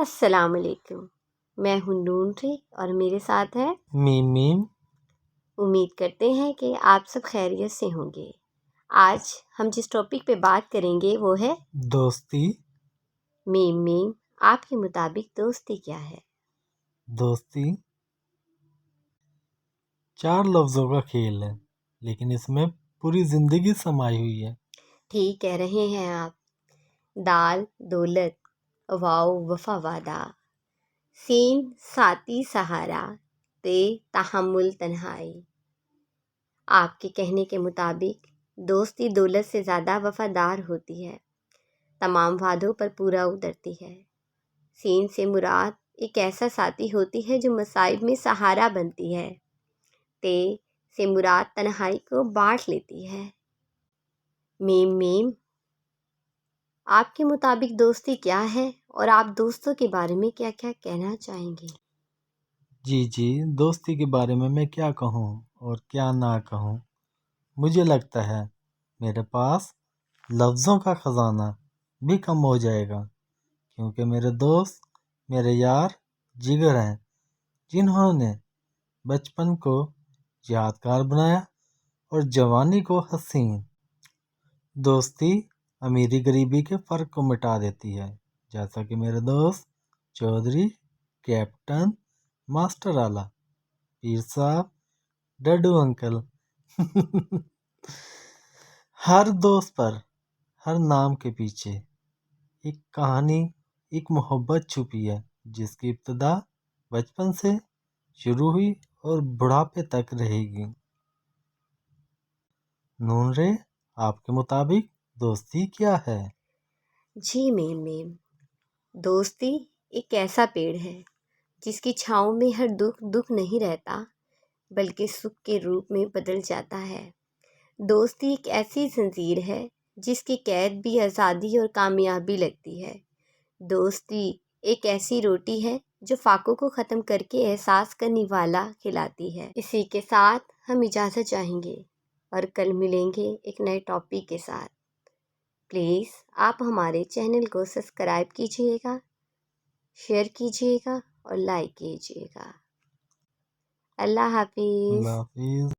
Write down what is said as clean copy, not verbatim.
السلام علیکم، میں ہوں نون ری اور میرے ساتھ ہے میم۔ امید کرتے ہیں کہ آپ سب خیریت سے ہوں گے۔ آج ہم جس ٹاپک پہ بات کریں گے وہ ہے دوستی۔ میم، آپ کے مطابق دوستی کیا ہے؟ دوستی 4 لفظوں کا کھیل ہے، لیکن اس میں پوری زندگی سمائی ہوئی ہے۔ ٹھیک کہہ رہے ہیں آپ۔ دال دولت، واؤ وفا وعدہ، سین ساتھی سہارا، تے تحمل تنہائی۔ آپ کے کہنے کے مطابق دوستی دولت سے زیادہ وفادار ہوتی ہے، تمام وعدوں پر پورا اترتی ہے۔ سین سے مراد ایک ایسا ساتھی ہوتی ہے جو مصائب میں سہارا بنتی ہے۔ تے سے مراد تنہائی کو بانٹ لیتی ہے۔ میم، آپ کے مطابق دوستی کیا ہے اور آپ دوستوں کے بارے میں کیا کیا کہنا چاہیں گے؟ جی، دوستی کے بارے میں کیا کہوں اور کیا نہ کہوں۔ مجھے لگتا ہے میرے پاس لفظوں کا خزانہ بھی کم ہو جائے گا، کیونکہ میرے دوست میرے یار جگر ہیں، جنہوں نے بچپن کو یادگار بنایا اور جوانی کو حسین۔ دوستی امیری غریبی کے فرق کو مٹا دیتی ہے، جیسا کہ میرے دوست چودھری، کیپٹن، ماسٹر اعلیٰ، پیر صاحب، ڈڈو انکل۔ ہر دوست پر، ہر نام کے پیچھے ایک کہانی، ایک محبت چھپی ہے، جس کی ابتدا بچپن سے شروع ہوئی اور بڑھاپے تک رہے گی۔ نون رے، آپ کے مطابق دوستی کیا ہے؟ جی میم، دوستی ایک ایسا پیڑ ہے جس کی چھاؤں میں ہر دکھ نہیں رہتا، بلکہ سکھ کے روپ میں بدل جاتا ہے۔ دوستی ایک ایسی زنجیر ہے جس کی قید بھی آزادی اور کامیابی لگتی ہے۔ دوستی ایک ایسی روٹی ہے جو فاقوں کو ختم کر کے احساس کا نوالا کھلاتی ہے۔ اسی کے ساتھ ہم اجازت چاہیں گے اور کل ملیں گے ایک نئے ٹاپک کے ساتھ۔ پلیز آپ ہمارے چینل کو سبسکرائب کیجیے گا، شیئر کیجیے گا اور لائک کیجیے گا۔ اللہ حافظ۔ اللہ حافظ۔